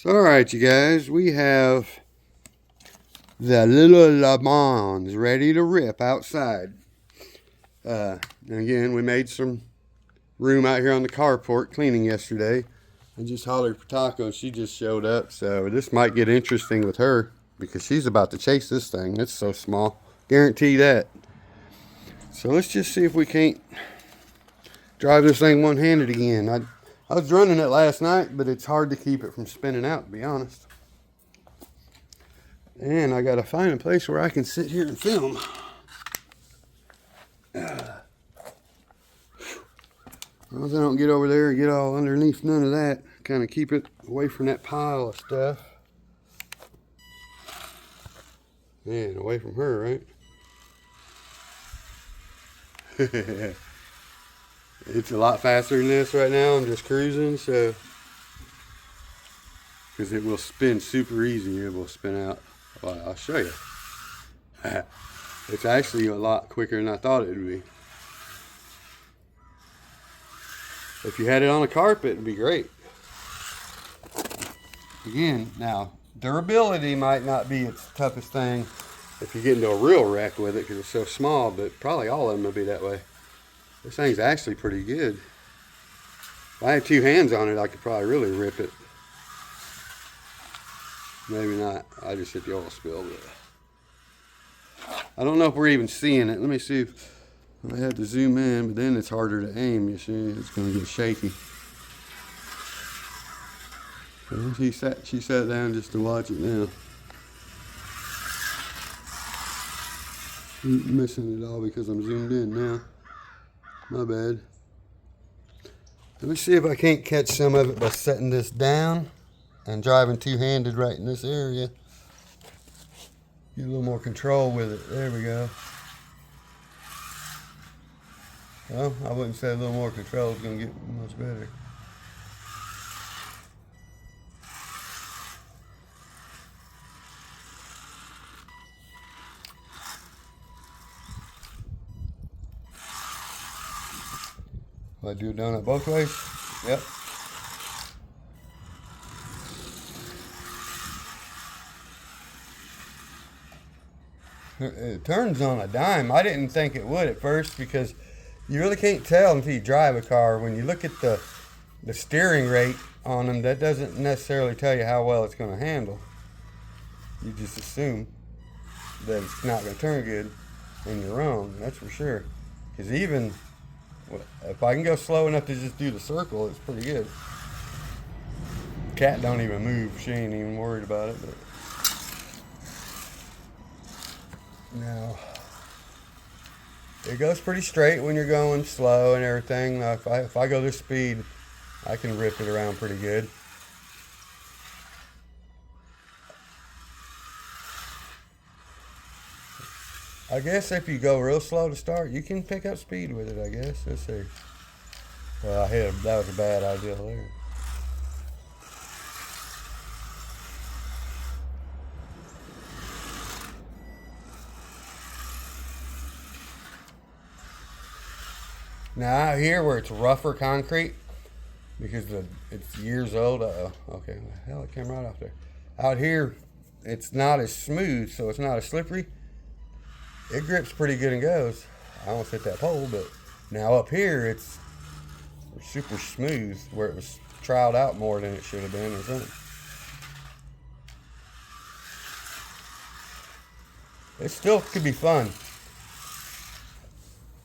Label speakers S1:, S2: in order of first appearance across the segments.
S1: So, alright, you guys, we have the little Lamans ready to rip outside. And again, we made some room out here on the carport cleaning yesterday. I just hollered for Taco, she just showed up, so this might get interesting with her because she's about to chase this thing. It's so small. Guarantee that. So let's just see if we can't drive this thing one-handed again. I was running it last night, but it's hard to keep it from spinning out, to be honest. And I gotta find a place where I can sit here and film. As long as I don't get over there and get all underneath none of that. Kind of keep it away from that pile of stuff. And away from her, right? It's a lot faster than this right now. I'm just cruising, so. Because it will spin super easy. It will spin out. Well, I'll show you. It's actually a lot quicker than I thought it would be. If you had it on a carpet, it'd be great. Again, now, durability might not be its toughest thing if you get into a real wreck with it because it's so small, but probably all of them will be that way. This thing's actually pretty good. If I had two hands on it, I could probably really rip it. Maybe not. I just hit the oil spill, but I don't know if we're even seeing it. Let me see if I had to zoom in, but then it's harder to aim, you see. It's going to get shaky. So she sat down just to watch it now. I'm missing it all because I'm zoomed in now. My bad. Let me see if I can't catch some of it by setting this down and driving two-handed right in this area. Get a little more control with it. There we go. Well, I wouldn't say a little more control is going to get much better. I do it down it both ways? Yep. It turns on a dime. I didn't think it would at first because you really can't tell until you drive a car. When you look at the steering rate on them, that doesn't necessarily tell you how well it's going to handle. You just assume that it's not going to turn good, and you're wrong. That's for sure. Because even if I can go slow enough to just do the circle, it's pretty good. Cat don't even move. She ain't even worried about it. But now, it goes pretty straight when you're going slow and everything. Now, if I go this speed, I can rip it around pretty good. I guess if you go real slow to start, you can pick up speed with it, I guess. Let's see. Well, that was a bad idea there. Now out here where it's rougher concrete, because it's years old. Okay, hell, it came right off there. Out here, it's not as smooth, so it's not as slippery. It grips pretty good and goes. I almost hit that pole, but now up here it's super smooth where it was trialed out more than it should have been or something. It still could be fun.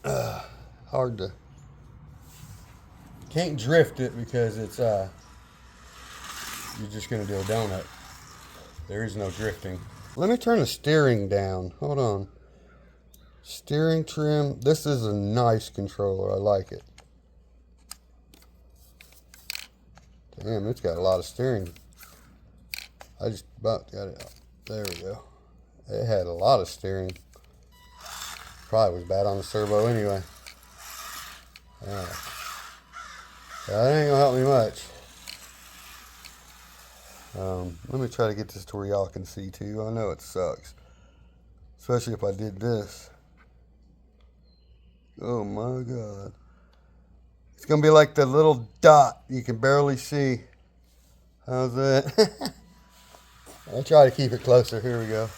S1: Hard to. Can't drift it because it's you're just gonna do a donut. There is no drifting. Let me turn the steering down. Hold on. Steering trim. This is a nice controller. I like it. Damn, it's got a lot of steering. I just about got it. There we go. It had a lot of steering. Probably was bad on the servo anyway. That ain't gonna help me much. Let me try to get this to where y'all can see too. I know it sucks. Especially if I did this. Oh my God. It's gonna be like the little dot you can barely see. How's that? I'll try to keep it closer. Here we go.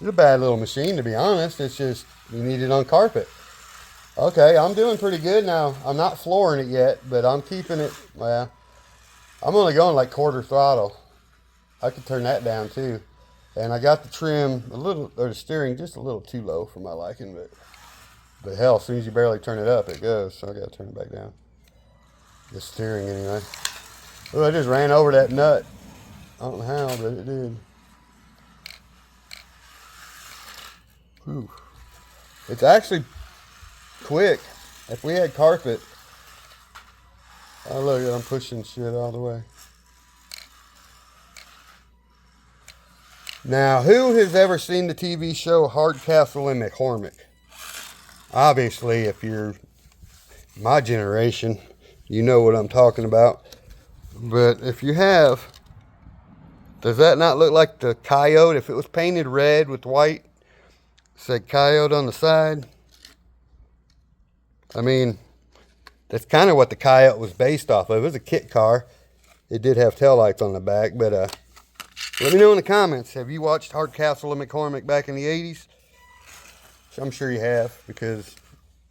S1: It's a bad little machine, to be honest. It's just, you need it on carpet. Okay, I'm doing pretty good now. I'm not flooring it yet, but I'm keeping it, well, I'm only going like quarter throttle. I could turn that down too. And I got the trim a little, or the steering just a little too low for my liking, but hell, as soon as you barely turn it up, it goes. So I gotta turn it back down. The steering anyway. Oh, I just ran over that nut. I don't know how, but it did. Whew. It's actually quick. If we had carpet, oh look, I'm pushing shit all the way. Now, who has ever seen the TV show Hardcastle and McCormick? Obviously, if you're my generation, you know what I'm talking about. But if you have, does that not look like the coyote? If it was painted red with white, said coyote on the side. I mean, that's kind of what the coyote was based off of. It was a kit car. It did have taillights on the back, but let me know in the comments, have you watched Hardcastle and McCormick back in the 80s? I'm sure you have, because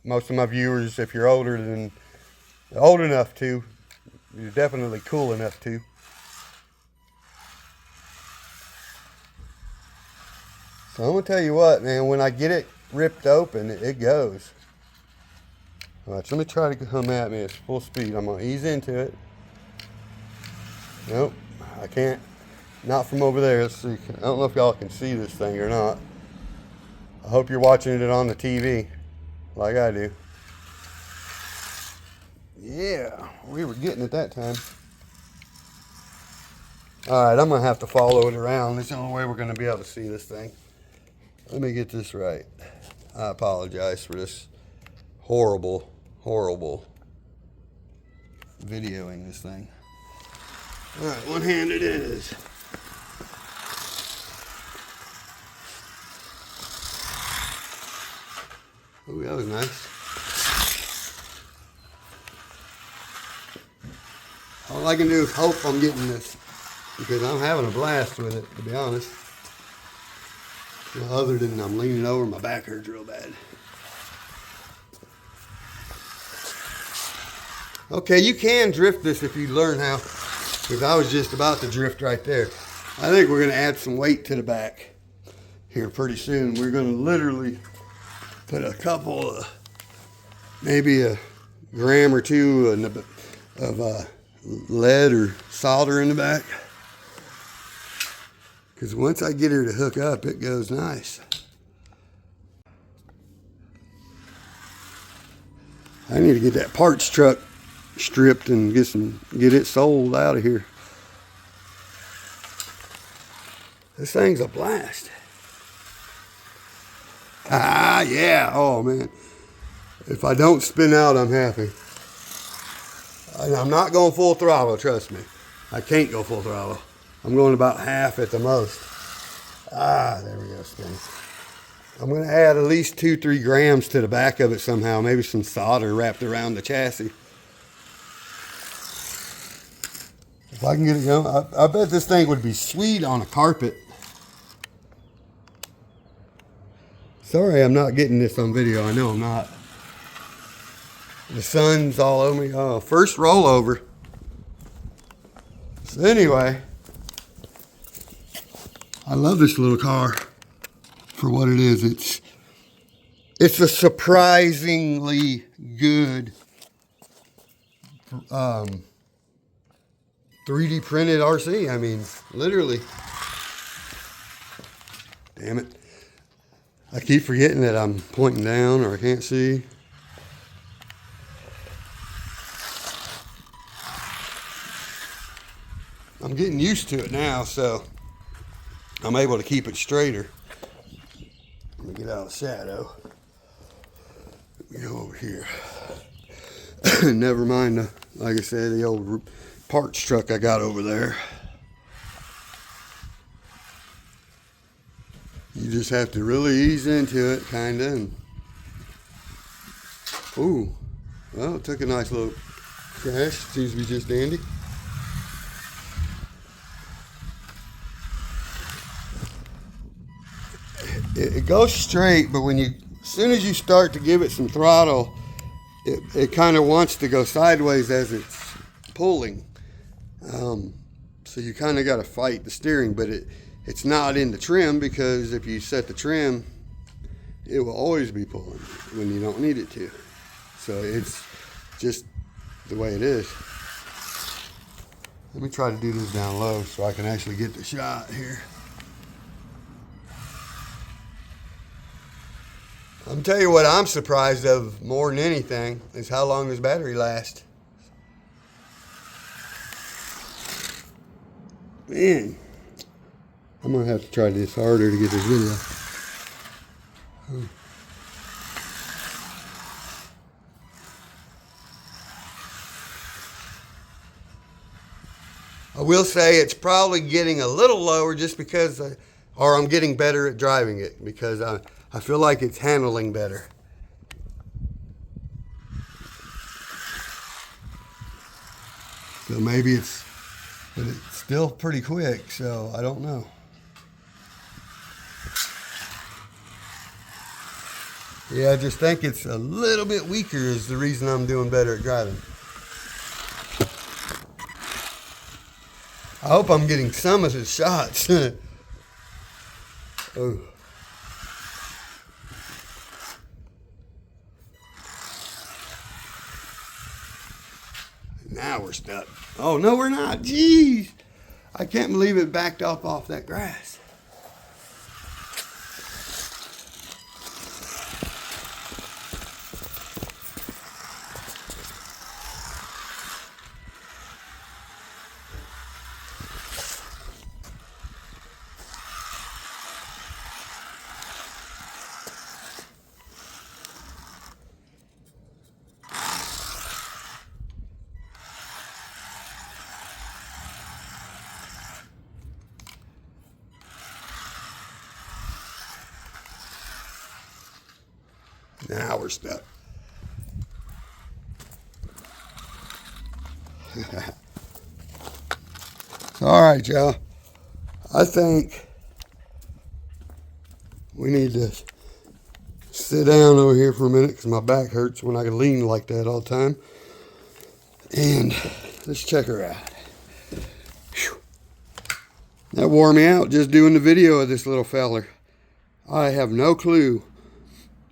S1: most of my viewers, if you're old enough to, you're definitely cool enough to. So I'm going to tell you what, man, when I get it ripped open, it goes. All right, so let me try to come at me at full speed. I'm going to ease into it. Nope, I can't. Not from over there. Let's see. I don't know if y'all can see this thing or not. I hope you're watching it on the TV like I do. Yeah, we were getting it that time. All right, I'm going to have to follow it around. That's the only way we're going to be able to see this thing. Let me get this right. I apologize for this horrible videoing this thing. All right, one hand it is. Oh, that was nice. All I can do is hope I'm getting this, because I'm having a blast with it, to be honest. Well, other than I'm leaning over, my back hurts real bad. Okay, you can drift this if you learn how, because I was just about to drift right there. I think we're going to add some weight to the back here pretty soon. We're going to literally put a couple of, maybe a gram or two of lead or solder in the back. Because once I get her to hook up, it goes nice. I need to get that parts truck stripped and get it sold out of here. This thing's a blast. Ah, yeah. Oh, man. If I don't spin out, I'm happy. I'm not going full throttle, trust me. I can't go full throttle. I'm going about half at the most. Ah, there we go, spin. I'm going to add at least 2-3 grams to the back of it somehow. Maybe some solder wrapped around the chassis. If I can get it going, I bet this thing would be sweet on a carpet. Sorry I'm not getting this on video. I know I'm not. The sun's all over me. Oh, first rollover. So anyway, I love this little car for what it is. It's a surprisingly good 3D printed RC. I mean, literally. Damn it. I keep forgetting that I'm pointing down or I can't see. I'm getting used to it now, so I'm able to keep it straighter. Let me get out of the shadow. Let me go over here. Never mind, like I said, the old parts truck I got over there. You just have to really ease into it, kind of. And, ooh, well, it took a nice little crash. Seems to be just dandy. it goes straight, but as soon as you start to give it some throttle, it kind of wants to go sideways as it's pulling. So you kind of got to fight the steering, but it's not in the trim, because if you set the trim, it will always be pulling when you don't need it to. So it's just the way it is. Let me try to do this down low so I can actually get the shot here. I'm telling you what I'm surprised of more than anything is how long this battery lasts. Man, I'm gonna have to try this harder to get this video. I will say it's probably getting a little lower just because, or I'm getting better at driving it, because I feel like it's handling better. So maybe but it's still pretty quick, so I don't know. Yeah, I just think it's a little bit weaker is the reason I'm doing better at driving. I hope I'm getting some of his shots. Oh. Now we're stuck. Oh, no, we're not. Jeez. I can't believe it backed off that grass. Now we're stuck. All right, y'all. I think we need to sit down over here for a minute because my back hurts when I can lean like that all the time. And let's check her out. Whew. That wore me out just doing the video of this little feller. I have no clue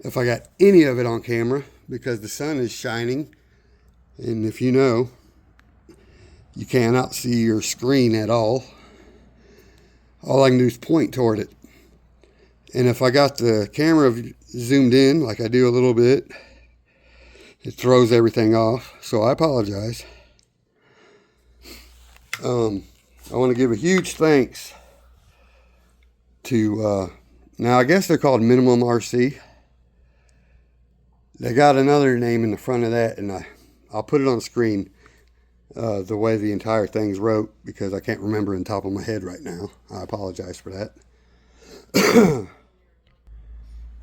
S1: if I got any of it on camera because the sun is shining. And if you know, you cannot see your screen at all. All I can do is point toward it. And if I got the camera zoomed in, like I do a little bit, it throws everything off. So I apologize. I want to give a huge thanks to, now I guess they're called Minimum RC. They got another name in the front of that, and I'll put it on the screen the way the entire thing's wrote because I can't remember on top of my head right now. I apologize for that.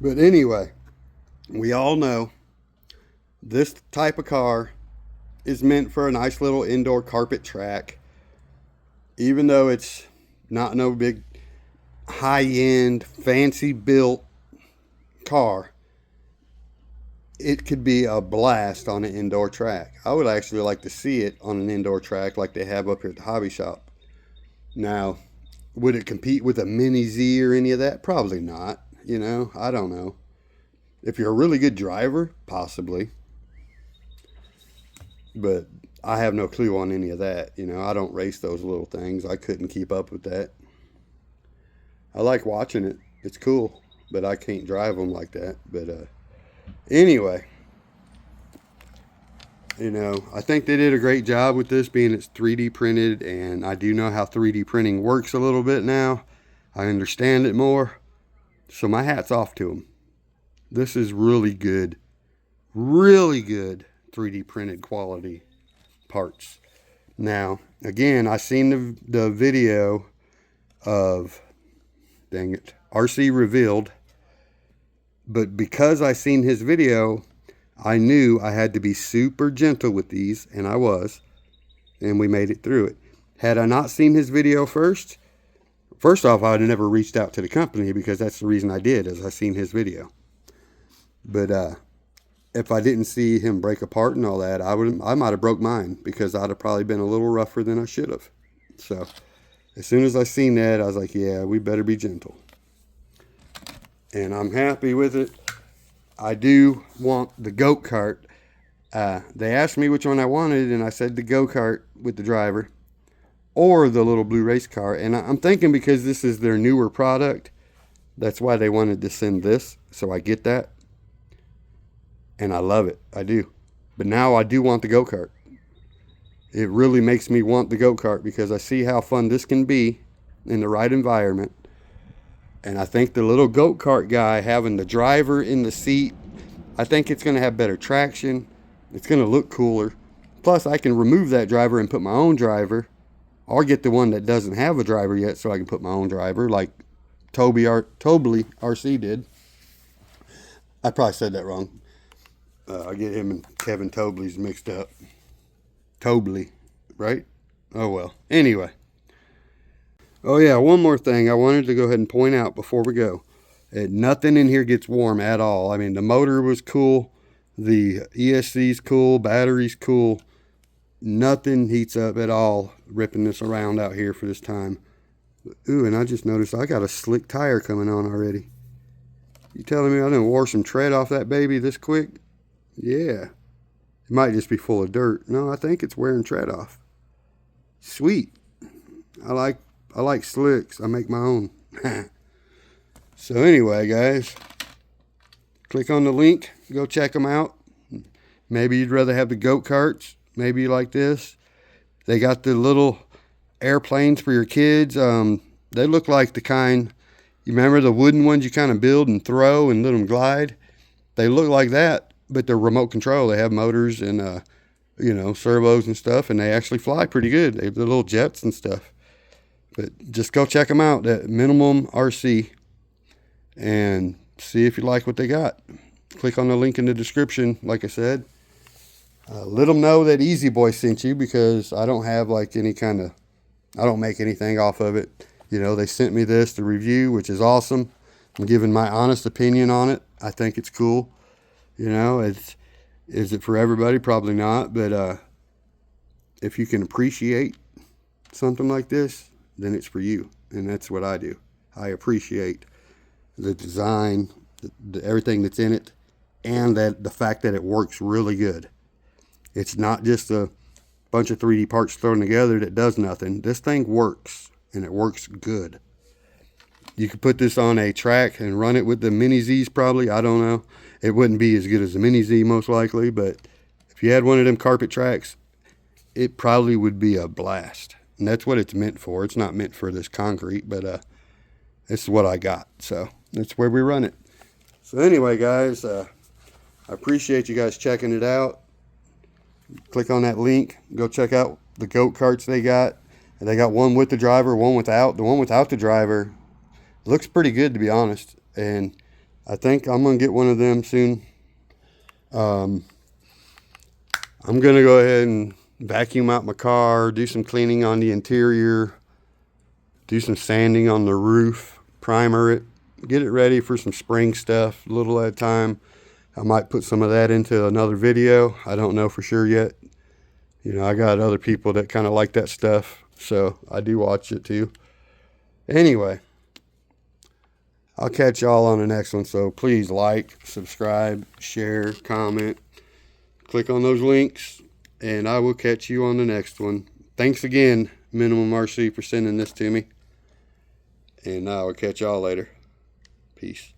S1: But anyway, we all know this type of car is meant for a nice little indoor carpet track. Even though it's not no big high-end, fancy built car, it could be a blast on an indoor track. I would actually like to see it on an indoor track like they have up here at the hobby shop. Now, would it compete with a Mini Z or any of that? Probably not. You know, I don't know. If you're a really good driver, possibly. But I have no clue on any of that. You know, I don't race those little things. I couldn't keep up with that. I like watching it. It's cool. But I can't drive them like that. But anyway, you know, I think they did a great job with this being it's 3D printed, and I do know how 3D printing works a little bit now. I understand it more. So my hat's off to them. This is really good 3D printed quality parts. Now, again, I seen the video of, dang it, RC Revealed. But because I seen his video, I knew I had to be super gentle with these, and I was. And we made it through it. Had I not seen his video first, First off, I would have never reached out to the company because that's the reason I did, as I seen his video. But if I didn't see him break apart and all that, I might have broke mine because I'd have probably been a little rougher than I should have. So as soon as I seen that, I was like, yeah, we better be gentle. And I'm happy with it. I do want the goat cart. They asked me which one I wanted, and I said the go-kart with the driver or the little blue race car. And I'm thinking because this is their newer product, that's why they wanted to send this. So I get that. And I love it. I do. But now I do want the go-kart. It really makes me want the go-kart because I see how fun this can be in the right environment. And I think the little go-kart guy having the driver in the seat, I think it's going to have better traction. It's going to look cooler. Plus, I can remove that driver and put my own driver. Or get the one that doesn't have a driver yet so I can put my own driver like Tobley RC did. I probably said that wrong. I get him and Kevin Tobley's mixed up. Tobley, right? Oh well. Anyway. Oh yeah, one more thing I wanted to go ahead and point out before we go. Nothing in here gets warm at all. I mean, the motor was cool. The ESC's cool. Battery's cool. Nothing heats up at all ripping this around out here for this time. Ooh, and I just noticed I got a slick tire coming on already. You telling me I didn't wore some tread off that baby this quick? Yeah. It might just be full of dirt. No, I think it's wearing tread off. Sweet. I like slicks. I make my own. So anyway, guys, click on the link. Go check them out. Maybe you'd rather have the goat carts. Maybe you like this. They got the little airplanes for your kids. They look like the kind, you remember the wooden ones you kind of build and throw and let them glide? They look like that, but they're remote control. They have motors and, servos and stuff, and they actually fly pretty good. They have the little jets and stuff. But just go check them out at Minimum RC and see if you like what they got. Click on the link in the description, like I said. Let them know that Easy Boy sent you because I don't have like I don't make anything off of it. You know, they sent me this to review, which is awesome. I'm giving my honest opinion on it. I think it's cool. You know, is it for everybody? Probably not. But if you can appreciate something like this, then it's for you. And that's what I do. I appreciate the design, everything that's in it, and the fact that it works really good. It's not just a bunch of 3D parts thrown together that does nothing. This thing works, and it works good. You could put this on a track and run it with the Mini Z's probably. I don't know. It wouldn't be as good as the Mini Z most likely, but if you had one of them carpet tracks, it probably would be a blast. And that's what it's meant for. It's not meant for this concrete, but this is what I got. So that's where we run it. So anyway, guys, I appreciate you guys checking it out. Click on that link. Go check out the goat carts they got. And they got one with the driver, one without. The one without the driver looks pretty good, to be honest. And I think I'm going to get one of them soon. I'm going to go ahead and vacuum out my car, do some cleaning on the interior, do some sanding on the roof, primer it, get it ready for some spring stuff, a little at a time. I might put some of that into another video. I don't know for sure yet. You know, I got other people that kind of like that stuff, so I do watch it too. Anyway, I'll catch y'all on the next one, so please like, subscribe, share, comment, click on those links, and I will catch you on the next one. Thanks again, Minimum RC, for sending this to me, and I will catch y'all later. Peace.